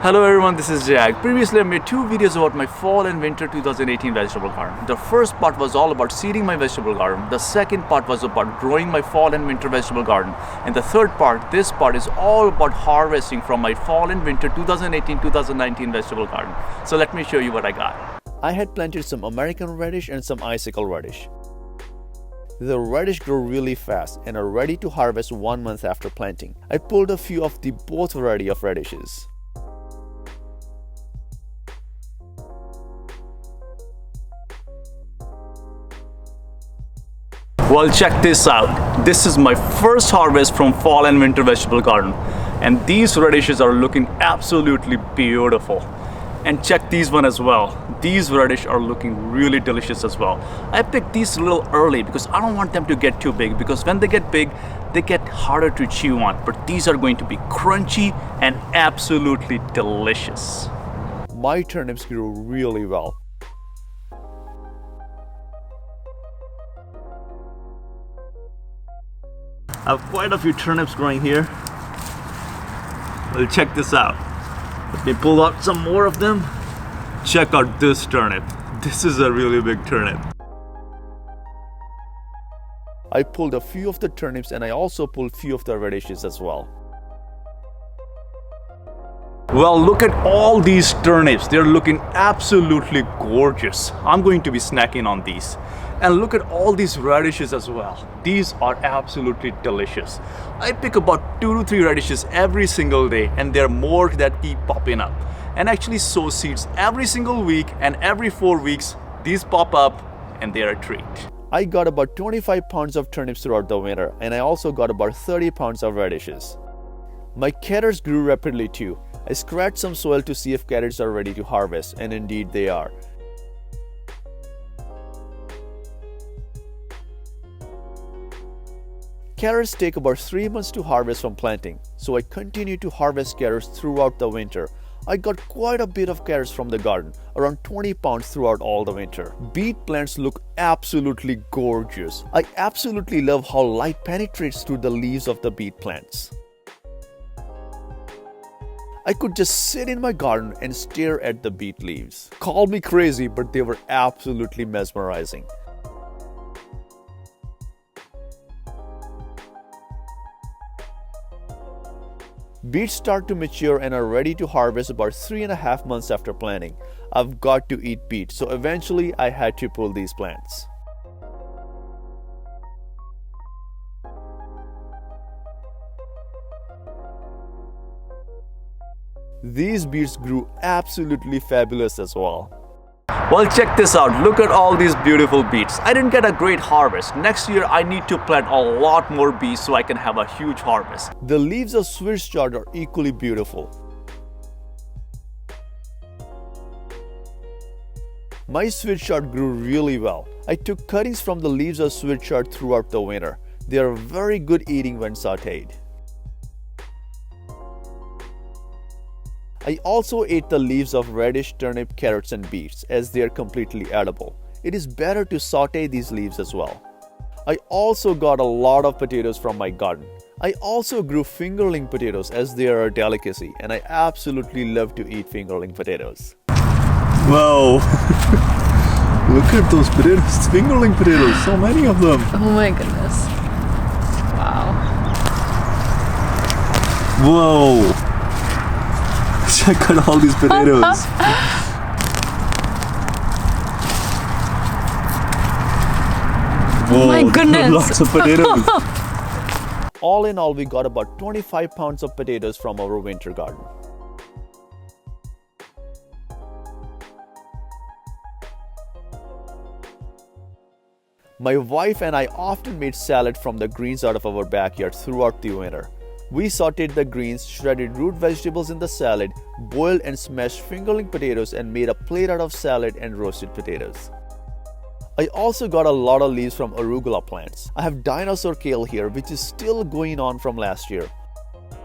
Hello everyone, this is Jag. Previously I made two videos about my fall and winter 2018 vegetable garden. The first part was all about seeding my vegetable garden. The second part was about growing my fall and winter vegetable garden. And the third part, this part, is all about harvesting from my fall and winter 2018-2019 vegetable garden. So let me show you what I got. I had planted some American radish and some icicle radish. The radish grow really fast and are ready to harvest 1 month after planting. I pulled a few of the both variety of radishes. Well, check this out. This is my first harvest from fall and winter vegetable garden. And these radishes are looking absolutely beautiful. And check these one as well. These radish are looking really delicious as well. I picked these a little early because I don't want them to get too big, because when they get big, they get harder to chew on. But these are going to be crunchy and absolutely delicious. My turnips grew really well. I have quite a few turnips growing here. Well, check this out. Let me pull out some more of them. Check out this turnip. This is a really big turnip. I pulled a few of the turnips and I also pulled a few of the radishes as well. Well, look at all these turnips. They're looking absolutely gorgeous. I'm going to be snacking on these. And look at all these radishes as well. These are absolutely delicious. I pick about 2 to 3 radishes every single day, and there are more that keep popping up. And actually sow seeds every single week, and every 4 weeks these pop up and they're a treat. I got about 25 pounds of turnips throughout the winter, and I also got about 30 pounds of radishes. My carrots grew rapidly too. I scratched some soil to see if carrots are ready to harvest, and indeed they are. Carrots take about 3 months to harvest from planting, so I continue to harvest carrots throughout the winter. I got quite a bit of carrots from the garden, around 20 pounds throughout all the winter. Beet plants look absolutely gorgeous. I absolutely love how light penetrates through the leaves of the beet plants. I could just sit in my garden and stare at the beet leaves. Call me crazy, but they were absolutely mesmerizing. Beets start to mature and are ready to harvest about 3.5 months after planting. I've got to eat beets, so eventually I had to pull these plants. These beets grew absolutely fabulous as well. Well, check this out. Look at all these beautiful beets. I didn't get a great harvest. Next year I need to plant a lot more beets so I can have a huge harvest. The leaves of Swiss chard are equally beautiful. My Swiss chard grew really well. I took cuttings from the leaves of Swiss chard throughout the winter. They are very good eating when sauteed. I also ate the leaves of radish, turnip, carrots and beets, as they are completely edible. It is better to saute these leaves as well. I also got a lot of potatoes from my garden. I also grew fingerling potatoes, as they are a delicacy, and I absolutely love to eat fingerling potatoes. Whoa! Look at those potatoes, fingerling potatoes, so many of them. Oh my goodness. Wow. Whoa! Check out all these potatoes. Whoa, oh my goodness. Lots of potatoes. All in all, we got about 25 pounds of potatoes from our winter garden. My wife and I often made salad from the greens out of our backyard throughout the winter. We sauteed the greens, shredded root vegetables in the salad, boiled and smashed fingerling potatoes, and made a plate out of salad and roasted potatoes. I also got a lot of leaves from arugula plants. I have dinosaur kale here, which is still going on from last year.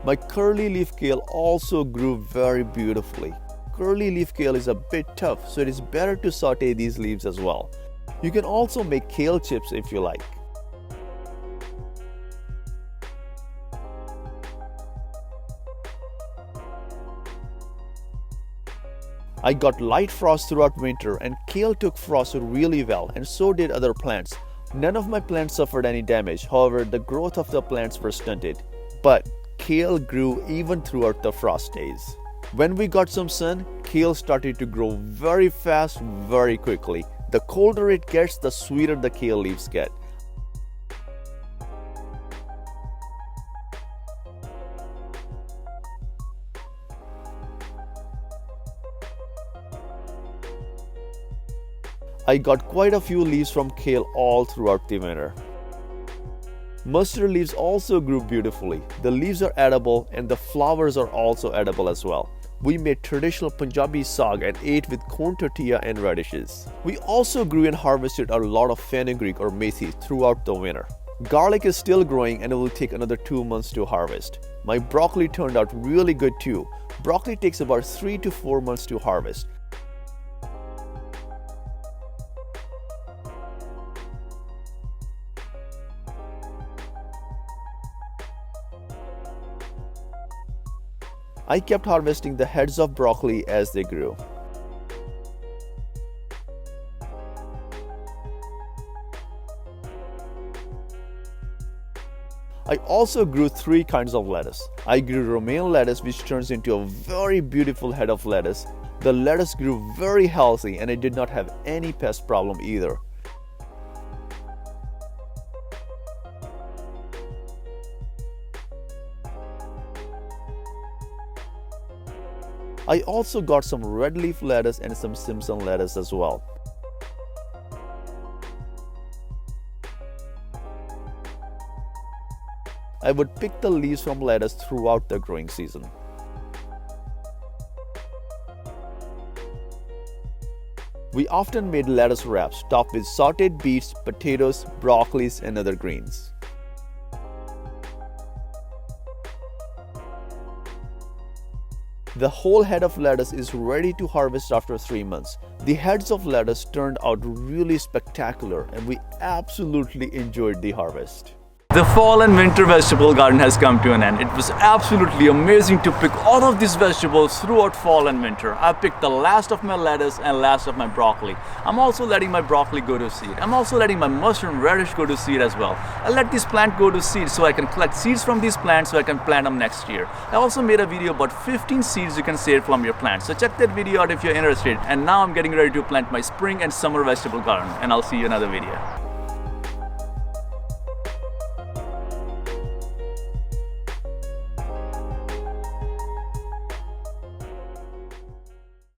My curly leaf kale also grew very beautifully. Curly leaf kale is a bit tough, so it is better to saute these leaves as well. You can also make kale chips if you like. I got light frost throughout winter, and kale took frost really well, and so did other plants. None of my plants suffered any damage, however the growth of the plants were stunted. But kale grew even throughout the frost days. When we got some sun, kale started to grow very fast, very quickly. The colder it gets, the sweeter the kale leaves get. I got quite a few leaves from kale all throughout the winter. Mustard leaves also grew beautifully. The leaves are edible and the flowers are also edible as well. We made traditional Punjabi saag and ate with corn tortilla and radishes. We also grew and harvested a lot of fenugreek or methi throughout the winter. Garlic is still growing and it will take another 2 months to harvest. My broccoli turned out really good too. Broccoli takes about 3 to 4 months to harvest. I kept harvesting the heads of broccoli as they grew. I also grew 3 kinds of lettuce. I grew romaine lettuce, which turns into a very beautiful head of lettuce. The lettuce grew very healthy and it did not have any pest problem either. I also got some red leaf lettuce and some Simpson lettuce as well. I would pick the leaves from lettuce throughout the growing season. We often made lettuce wraps topped with sauteed beets, potatoes, broccolis, and other greens. The whole head of lettuce is ready to harvest after 3 months. The heads of lettuce turned out really spectacular and we absolutely enjoyed the harvest. The fall and winter vegetable garden has come to an end. It was absolutely amazing to pick all of these vegetables throughout fall and winter. I picked the last of my lettuce and last of my broccoli. I'm also letting my broccoli go to seed. I'm also letting my mustard and radish go to seed as well. I let this plant go to seed so I can collect seeds from these plants so I can plant them next year. I also made a video about 15 seeds you can save from your plants. So check that video out if you're interested. And now I'm getting ready to plant my spring and summer vegetable garden. And I'll see you in another video.